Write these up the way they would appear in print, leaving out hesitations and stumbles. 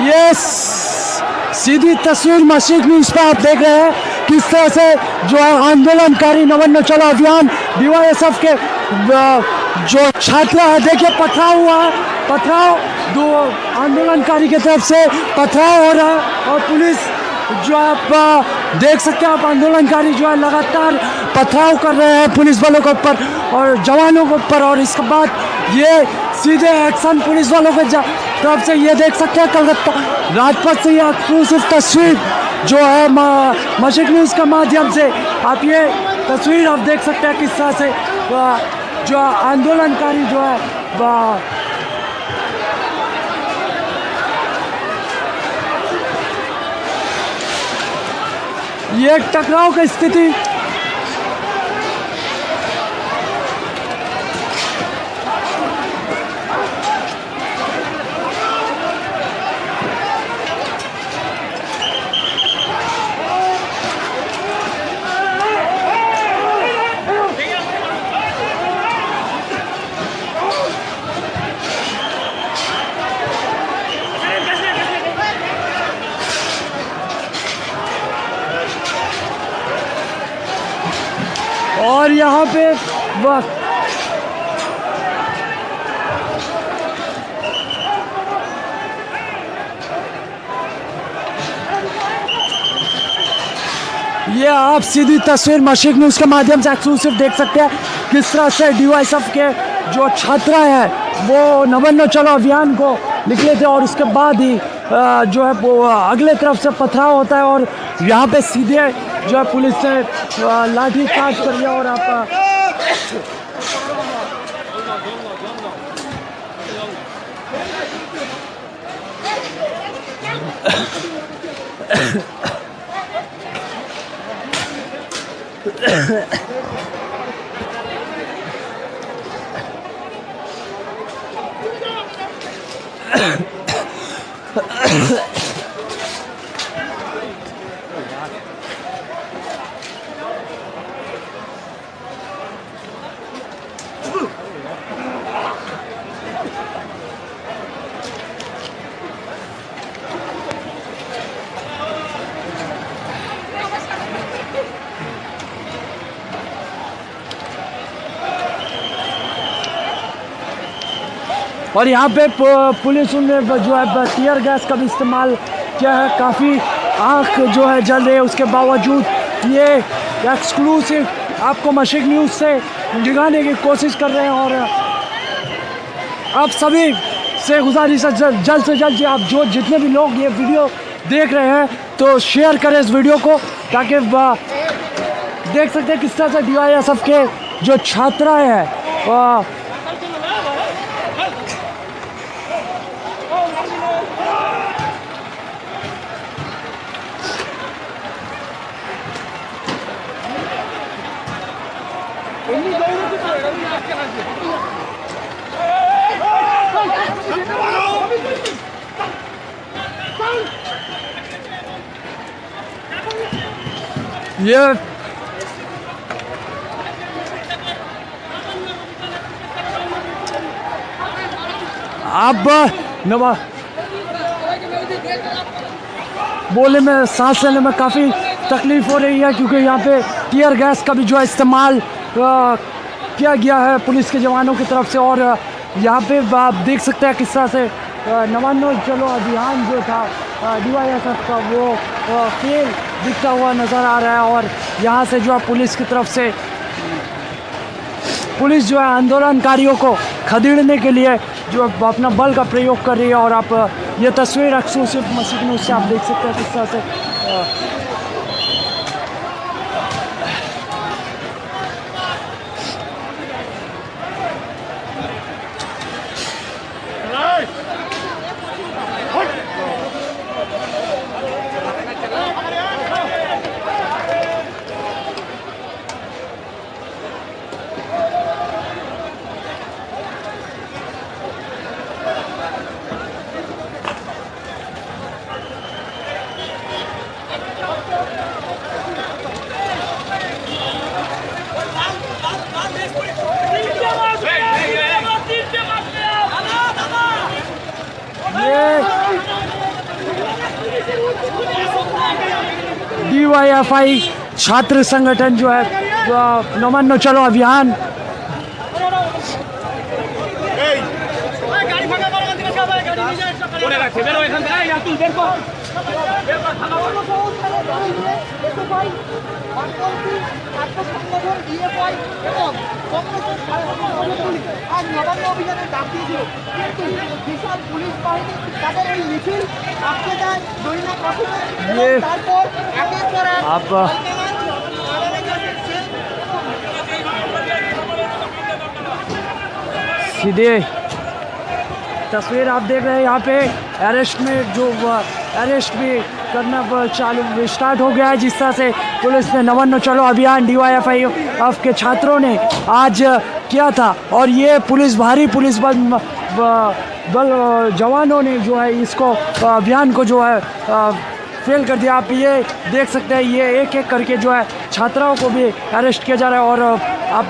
ये सीधी तस्वीर मशीद न्यूज़ पर आप देख रहे हैं किस तरह से जो है आंदोलनकारी नवन्न चलो अभियान DYSF के जो छात्र है, देखिए पथराव हुआ है, पथराव दो आंदोलनकारी की तरफ से पथराव हो रहा है और पुलिस जो आप देख सकते हैं, आप आंदोलनकारी जो है लगातार पथराव कर रहे हैं पुलिस वालों के ऊपर और जवानों के ऊपर। और इसके बाद ये सीधे एक्शन पुलिस वालों के तरफ से ये देख सकते हैं कलकत्ता राजपथ से ये एक्सक्लूसिव तस्वीर जो है मशीद न्यूज़ के माध्यम से आप ये तस्वीर आप देख सकते हैं किस तरह से जो आंदोलनकारी जो है ये टकराव की स्थिति और यहाँ पे ये आप सीधी तस्वीर मशीद न्यूज़ के माध्यम से एक्सक्लूसिव देख सकते हैं किस तरह से DYSF के जो छात्र हैं वो नवन्न चलो अभियान को निकले थे और उसके बाद ही जो है वो अगले तरफ से पथराव होता है और यहाँ पे सीधे जो है पुलिस से लाठी चार्ज कर दिया और आप और यहाँ पे पुलिस ने जो है टीयर गैस का भी इस्तेमाल किया है, काफ़ी आँख जो है जल रही है, उसके बावजूद ये एक्सक्लूसिव आपको मशीद न्यूज़ से दिखाने की कोशिश कर रहे हैं। और आप सभी से गुजारिश है जल्द से जल्द आप जो जितने भी लोग ये वीडियो देख रहे हैं तो शेयर करें इस वीडियो को, ताकि देख सकते हैं किस तरह से DYSF के जो छात्र हैं ये अब बोले में सांस लेने में काफ़ी तकलीफ हो रही है, क्योंकि यहाँ पे टीयर गैस का भी जो है इस्तेमाल किया गया है पुलिस के जवानों की तरफ से। और यहाँ पे आप देख सकते हैं किस तरह से नवन्न चलो अभियान जो था DYSF का वो फेल दिखता हुआ नज़र आ रहा है। और यहाँ से जो है पुलिस की तरफ से पुलिस जो है आंदोलनकारियों को खदेड़ने के लिए जो अपना बल का प्रयोग कर रही है। और आप ये तस्वीर एक्सक्लूसिव मशीद न्यूज़ से आप देख सकते हैं किस तरह से DYFI छात्र संगठन जो है नमन नो चलो अभियान आप सीधे तस्वीर आप देख रहे हैं यहाँ पे अरेस्ट में जो अरेस्ट भी करना चालू स्टार्ट हो गया है। जिस तरह से पुलिस ने नमन नो चलो अभियान DYFI के छात्रों ने आज किया था और ये भारी पुलिस बल जवानों ने जो है इसको अभियान को जो है फेल कर दिया। आप ये देख सकते हैं ये एक एक करके जो है छात्राओं को भी अरेस्ट किया जा रहा है और अब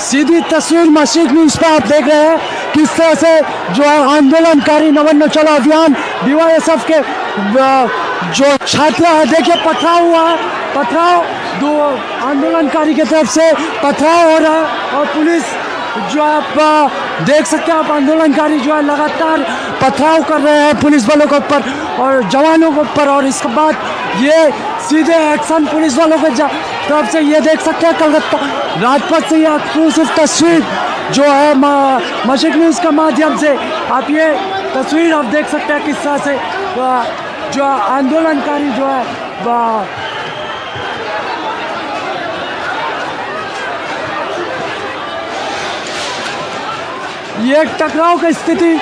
सीधी तस्वीर मशीद न्यूज़ पर आप देख रहे हैं किस तरह से जो है आंदोलनकारी नमन नो चलो अभियान DYSF के जो छात्र है देखिए पथराव हुआ है, पथराव दो आंदोलनकारी की तरफ से पथराव हो रहा है और पुलिस जो आप देख सकते हैं आप आंदोलनकारी जो है लगातार पथराव कर रहे हैं पुलिस वालों के ऊपर और जवानों के ऊपर और इसके बाद ये सीधे एक्शन पुलिस वालों के तरफ से ये देख सकते हैं कलकत्ता राजपथ से ये एक्सक्लूसिव तस्वीर जो है मशरक न्यूज़ के माध्यम से आप ये तस्वीर आप देख सकते हैं किस तरह से जो आंदोलनकारी जो है ये एक टकराव की स्थिति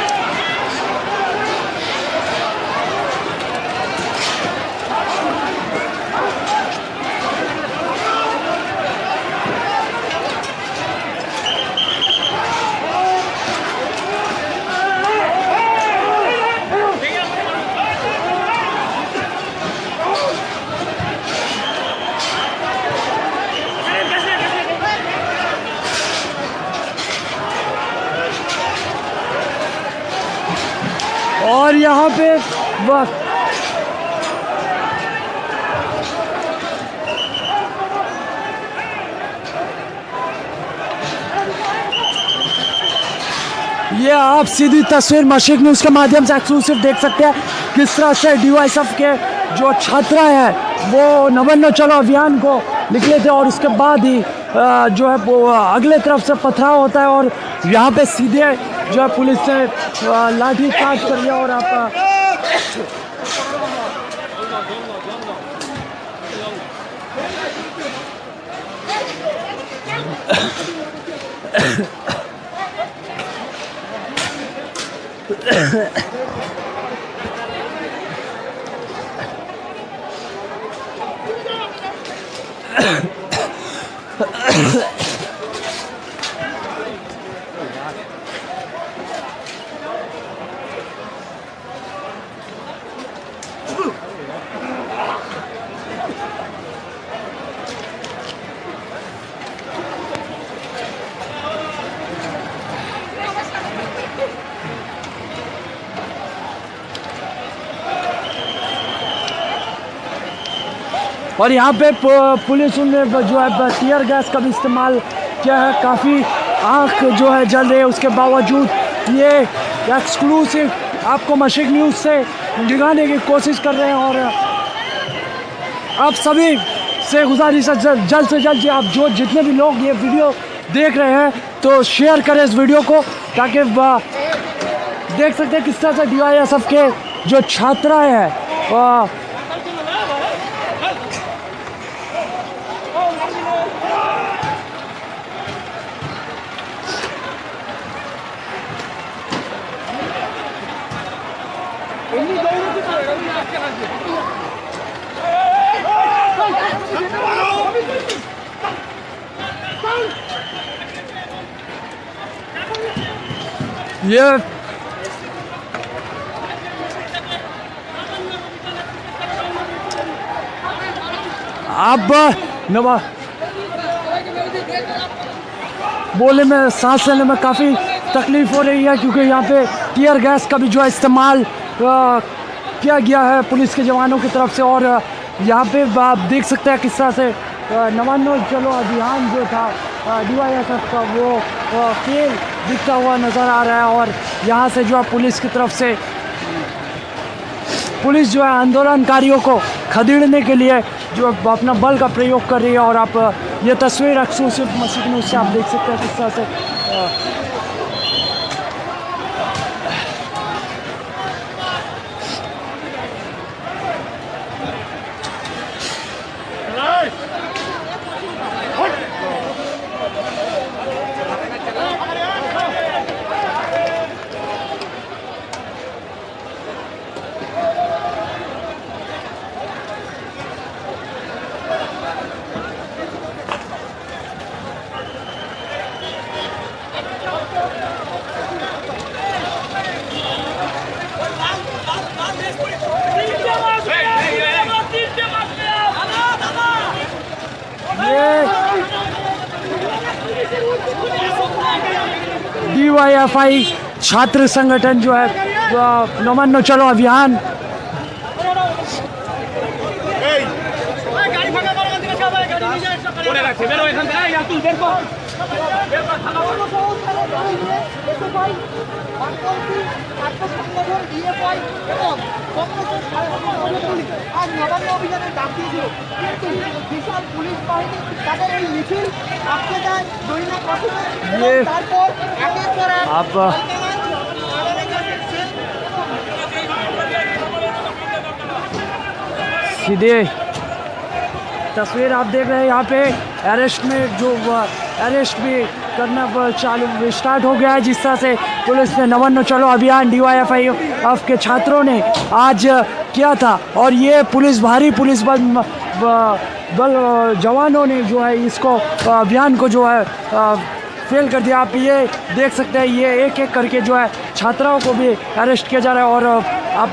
और यहाँ पे ये आप सीधी तस्वीर मशरक न्यूज़ के माध्यम से एक्सक्लूसिव देख सकते हैं किस तरह से DYSF के जो छात्र हैं वो नवन्न चलो अभियान को निकले थे और उसके बाद ही जो है वो अगले तरफ से पथराव होता है और यहाँ पे सीधे जो है पुलिस से लाठी चार्ज कर दिया और आप और यहाँ पे पुलिस ने जो है टीयर गैस का भी इस्तेमाल किया है। काफ़ी आँख जो है जल रही है, उसके बावजूद ये एक्सक्लूसिव आपको मशरक न्यूज़ से दिखाने की कोशिश कर रहे हैं। और आप सभी से गुजारिश है जल्द से जल्द आप जो जितने भी लोग ये वीडियो देख रहे हैं तो शेयर करें इस वीडियो को, ताकि देख सकते हैं किस तरह से DYSF के जो छात्र हैं ये अब नवा बोले में सांस लेने में काफ़ी तकलीफ हो रही है, क्योंकि यहाँ पे टीयर गैस का भी जो है इस्तेमाल किया गया है पुलिस के जवानों की तरफ से। और यहाँ पे आप देख सकते हैं किस तरह से नवन्न चलो अभियान जो था DYSF का वो फेल दिखता हुआ नज़र आ रहा है। और यहाँ से जो है पुलिस की तरफ से पुलिस जो है आंदोलनकारियों को खदेड़ने के लिए जो अपना बल का प्रयोग कर रही है। और आप ये तस्वीर एक्सक्लूसिव मशरक न्यूज़ से आप देख सकते हैं किस तरह से DYFI छात्र संगठन जो है नवन्न चलो अभियान আজ নবান্ন অভিযানের ডাক দিয়েছিল, কিন্তু বিশাল পুলিশ বাহিনী তাদের এই মিছিল আটকে দেয় দৈনিক প্রথমে, তারপর একের পর सीधे तस्वीर आप देख रहे हैं यहाँ पे अरेस्ट में जो अरेस्ट भी करना चालू स्टार्ट हो गया है। जिस तरह से पुलिस ने नवन्न चलो अभियान DYFI के छात्रों ने आज किया था और ये भारी पुलिस बल जवानों ने जो है इसको अभियान को जो है फेल कर दिया। आप ये देख सकते हैं, ये एक एक करके जो है छात्राओं को भी अरेस्ट किया जा रहा है। और अब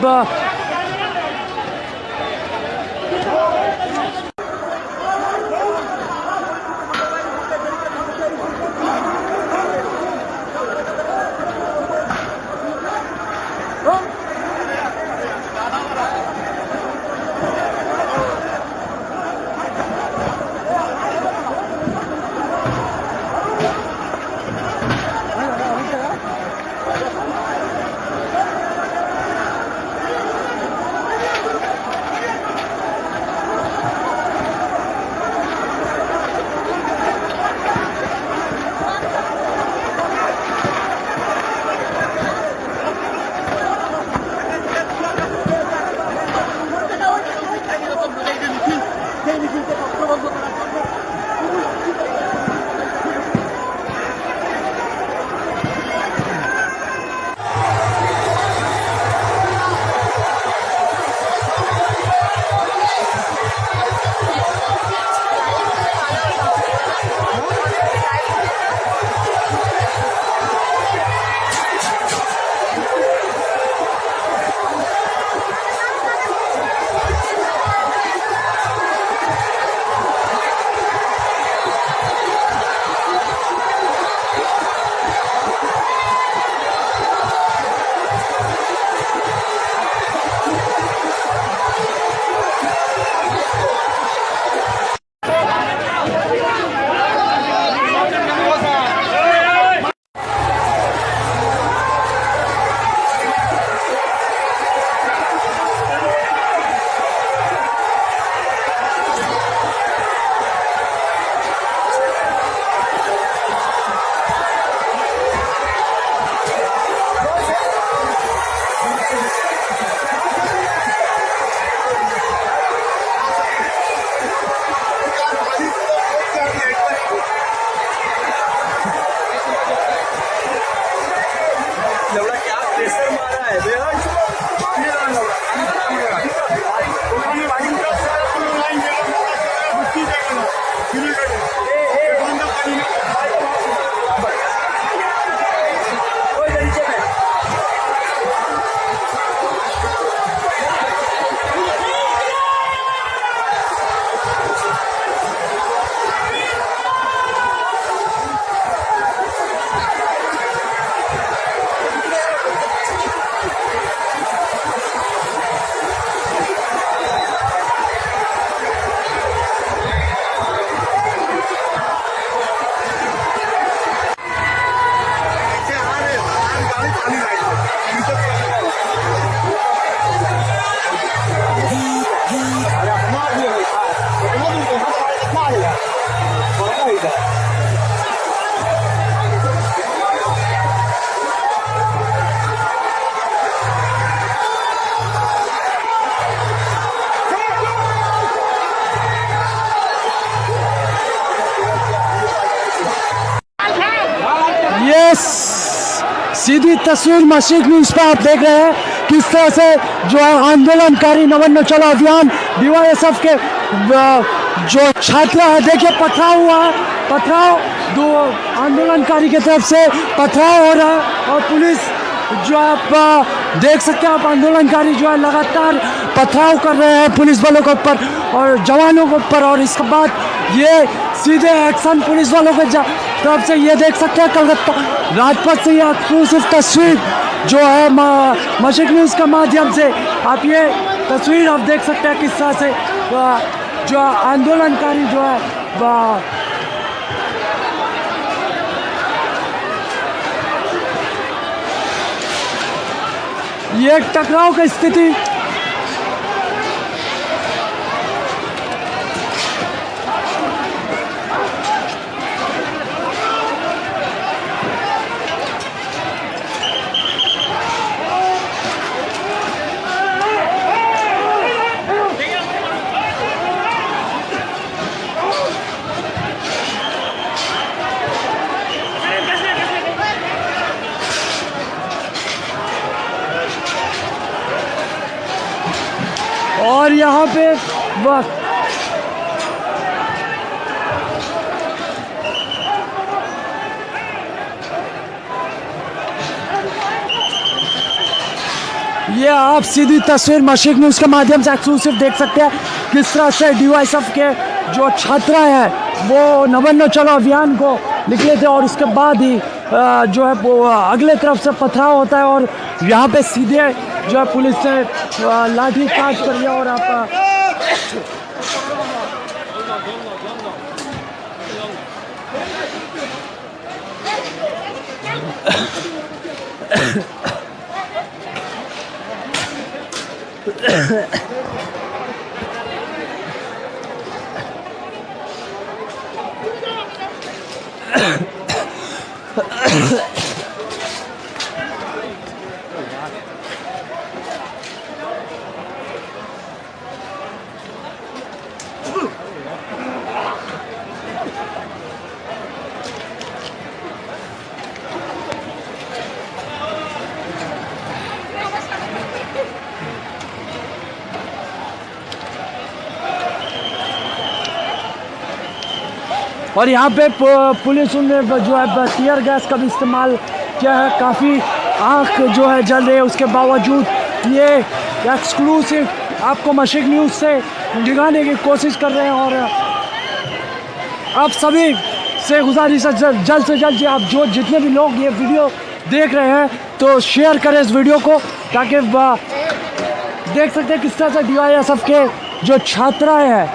सीधी तस्वीर मशीद न्यूज़ पर आप देख रहे हैं किस तरह से जो है आंदोलनकारी नवन्न चलो अभियान DYSF के जो छात्र है, देखिए पथराव हुआ है, पथराव दो आंदोलनकारी की तरफ से पथराव हो रहा है और पुलिस जो आप देख सकते हैं, आप आंदोलनकारी जो है लगातार पथराव कर रहे हैं पुलिस वालों के ऊपर और जवानों के ऊपर। और इसके बाद ये सीधे एक्शन पुलिस वालों के तरफ से ये देख सकते हैं कलकत्ता राजपथ से ये एक्सक्लूसिव तस्वीर जो है मशीद न्यूज़ के माध्यम से आप ये तस्वीर आप देख सकते हैं किस तरह से जो आंदोलनकारी जो है ये एक टकराव की स्थिति। और यहाँ पे बस ये आप सीधी तस्वीर मशीक न्यूज़ के माध्यम से एक्सक्लूसिव देख सकते हैं किस तरह से डीवाईएसएफ के जो छात्र हैं वो नवन्नो चलो अभियान को निकले थे और उसके बाद ही जो है वो अगले तरफ से पथराव होता है और यहाँ पे सीधे जो है पुलिस से लाठी चार्ज कर दिया और आप और यहाँ पे पुलिस ने जो है टीयर गैस का भी इस्तेमाल किया है। काफ़ी आँख जो है जल रही है, उसके बावजूद ये एक्सक्लूसिव आपको मशीक न्यूज़ से दिखाने की कोशिश कर रहे हैं। और आप सभी से गुजारिश है जल्द से जल्द आप जो जितने भी लोग ये वीडियो देख रहे हैं तो शेयर करें इस वीडियो को, ताकि देख सकते हैं किस तरह से डीवाईएसएफ के जो छात्र हैं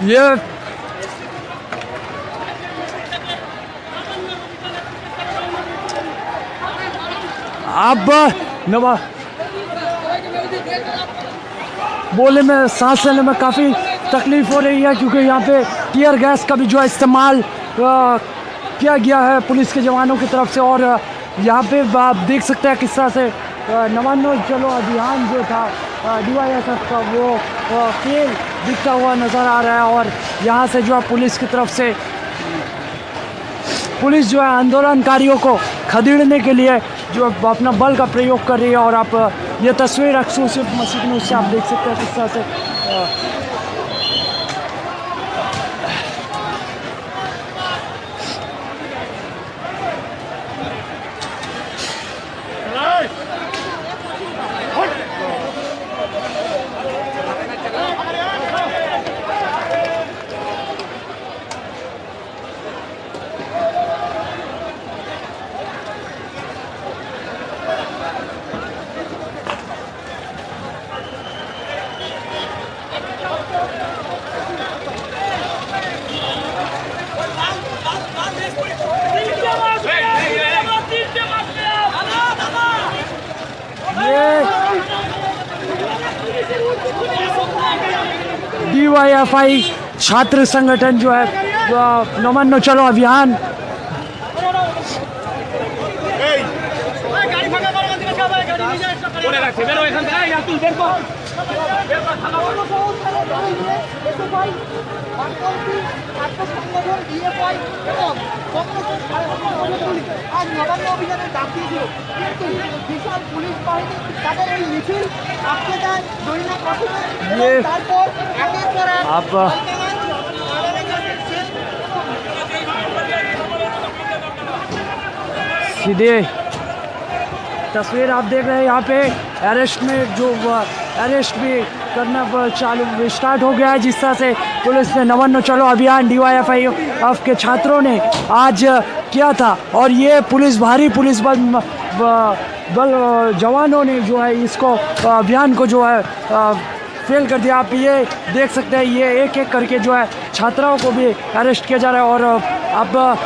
ये अब नवा बोले में सांस लेने में काफ़ी तकलीफ हो रही है, क्योंकि यहाँ पे टीयर गैस का भी जो है इस्तेमाल किया गया है पुलिस के जवानों की तरफ से। और यहाँ पे आप देख सकते हैं किस तरह से नवन्नो चलो अभियान जो था डीवाईएसएफ का वो फेल दिखता हुआ नज़र आ रहा है। और यहाँ से जो है पुलिस की तरफ से पुलिस जो है आंदोलनकारियों को खदेड़ने के लिए जो अपना बल का प्रयोग कर रही है। और आप ये तस्वीर एक्सक्लूसिव मशीक न्यूज़ से आप देख सकते हैं किस तरह से डीवाईएफआई छात्र संगठन जो है नवन्नो चलो अभियान আজ নবান্ন অভিযানের ডাক দিয়েছিল, কিন্তু বিশাল পুলিশ বাহিনী তাদের এই মিছিল আটকে দেয় দৈনিক প্রথমে। তারপর একের পর এক सीधे तस्वीर आप देख रहे हैं यहाँ पे अरेस्ट में जो अरेस्ट भी करना चालू स्टार्ट हो गया है। जिस तरह से पुलिस ने नमन चलो अभियान DYFI के छात्रों ने आज किया था, और ये भारी पुलिस बल जवानों ने जो है इसको अभियान को जो है फेल कर दिया। आप ये देख सकते हैं, ये एक एक करके जो है छात्राओं को भी अरेस्ट किया जा रहा है। और अब